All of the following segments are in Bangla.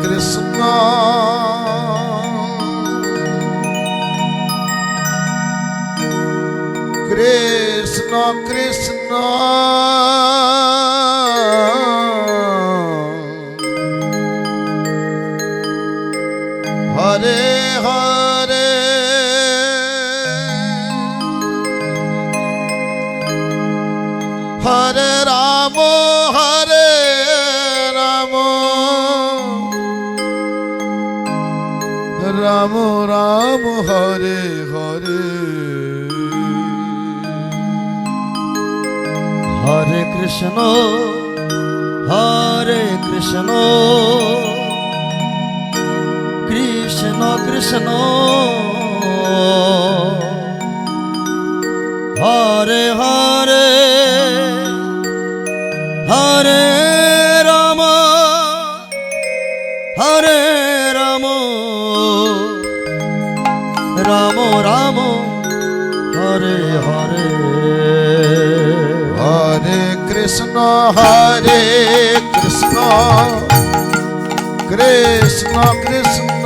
কৃষ্ণ কৃষ্ণ কৃষ্ণ হরে হরে হরে রাম রাম রাম হরে হরে হরে কৃষ্ণ কৃষ্ণ কৃষ্ণ হরে হরে হরে রাম হরে রাম রাম রাম হরে হরে হরে কৃষ্ণ কৃষ্ণ কৃষ্ণ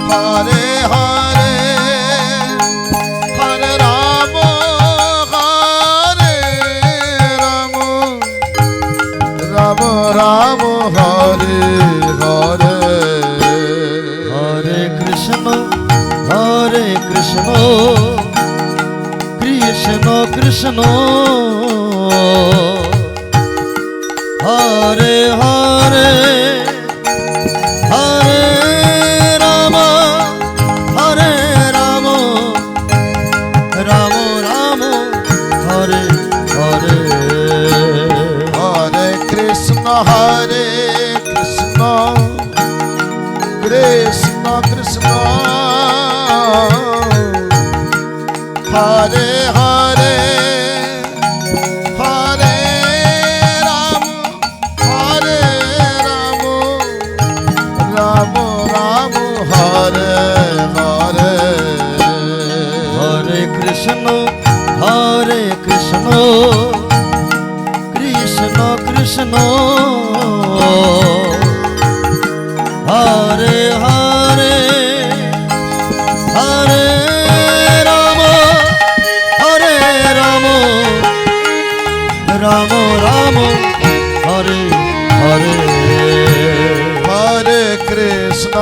হরে হরে হরে রাম রাম রাম হরে হরে হরে কৃষ্ণ কৃষ্ণ কৃষ্ণ হরে হরে হরে রাম রাম রাম হরে হরে হরে কৃষ্ণ কৃষ্ণ কৃষ্ণ হরে হরে হরে রাম রাম রাম হরে হরে হরে কৃষ্ণ কৃষ্ণ কৃষ্ণ হরে হরে হরে রাম রাম রাম হরে হরে হরে কৃষ্ণ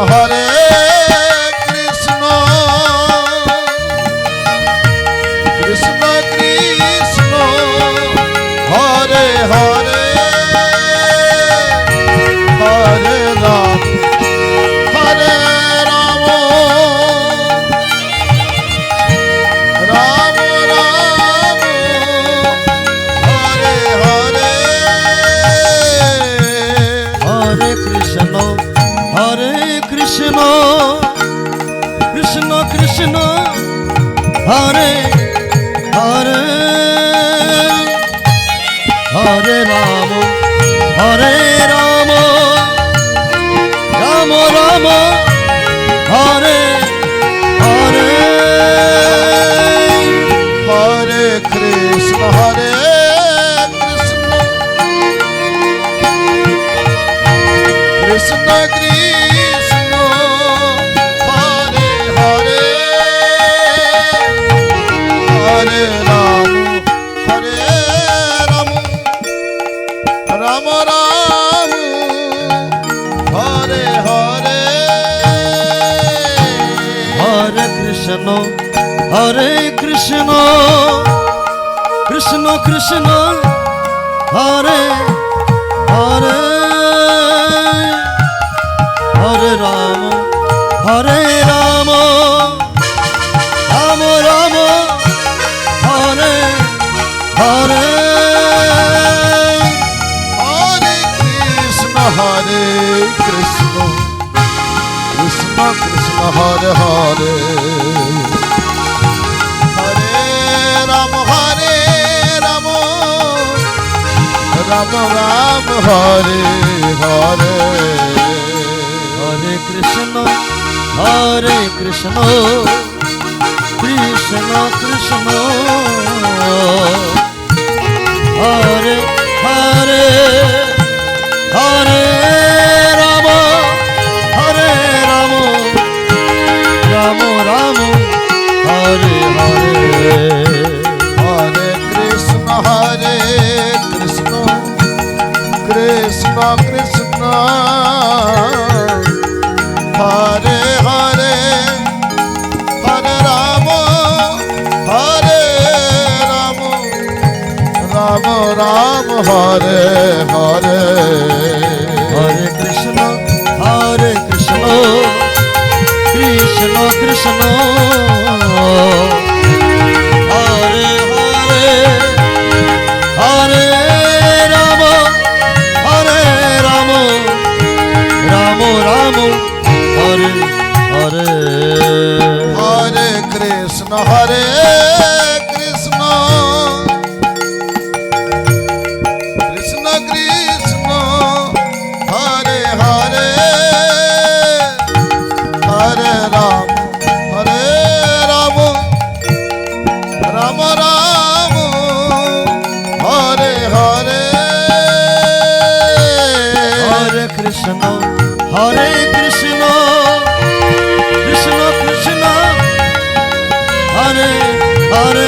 কৃষ্ণ কৃষ্ণ কৃষ্ণ হরে হরে হরে রাম রাম রাম হরে হরে হরে কৃষ্ণ কৃষ্ণ কৃষ্ণ হরে হরে হরে রাম রাম রাম হরে হরে হরে কৃষ্ণ কৃষ্ণ কৃষ্ণ হরে হরে হরে রাম রাম রাম হরে হরে হরে কৃষ্ণ কৃষ্ণ কৃষ্ণ হরে হরে হরে রাম রাম রাম হরে হরে হরে কৃষ্ণ কৃষ্ণ কৃষ্ণ হরে হরে হরে রাম রাম রাম হরে হরে হরে কৃষ্ণ কৃষ্ণ কৃষ্ণ হরে হরে কৃষ্ণ হরে হরে হরে রাম রাম রাম হরে হরে হরে কৃষ্ণ কৃষ্ণ কৃষ্ণ হরে হরে হরে রাম রাম রাম হরে হরে হরে কৃষ্ণ কৃষ্ণ কৃষ্ণ হরে হরে হরে রাম রাম রাম হরে হরে হরে কৃষ্ণ কৃষ্ণ কৃষ্ণ হরে হরে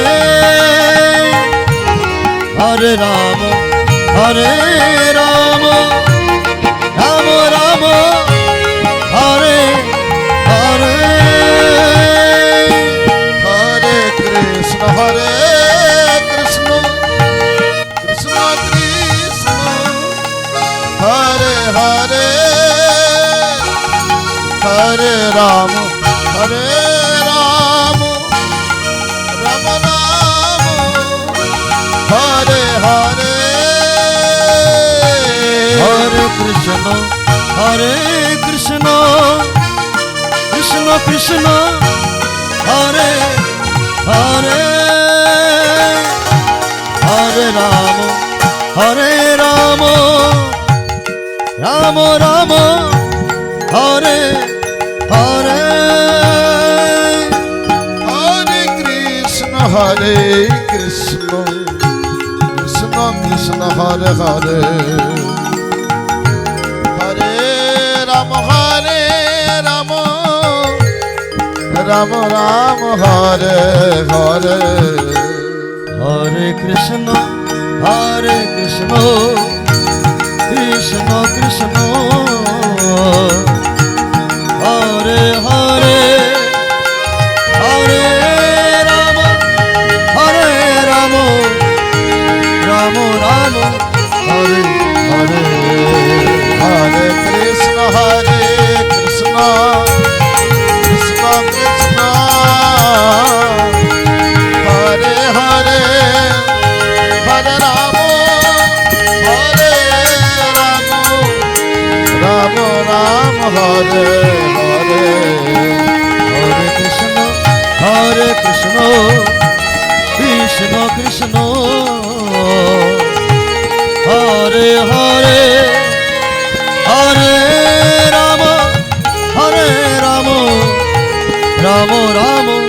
হরে রাম রাম রাম হরে হরে হরে কৃষ্ণ কৃষ্ণ কৃষ্ণ কৃষ্ণ হরে হরে হরে রাম রাম রাম হরে হরে হরে কৃষ্ণ কৃষ্ণ কৃষ্ণ হরে হরে হরে রাম রাম রাম হরে হরে হরে কৃষ্ণ কৃষ্ণ কৃষ্ণ কৃষ্ণ হরে হরে হরে রাম রাম রাম হরে হরে হরে কৃষ্ণ কৃষ্ণ কৃষ্ণ হরে হরে হরে রাম রাম রাম হরে হরে হরে কৃষ্ণ কৃষ্ণ কৃষ্ণ কৃষ্ণ হরে হরে হরে রাম রাম হরে হরে হরে কৃষ্ণ কৃষ্ণ কৃষ্ণ হরে হরে হরে রাম রাম রাম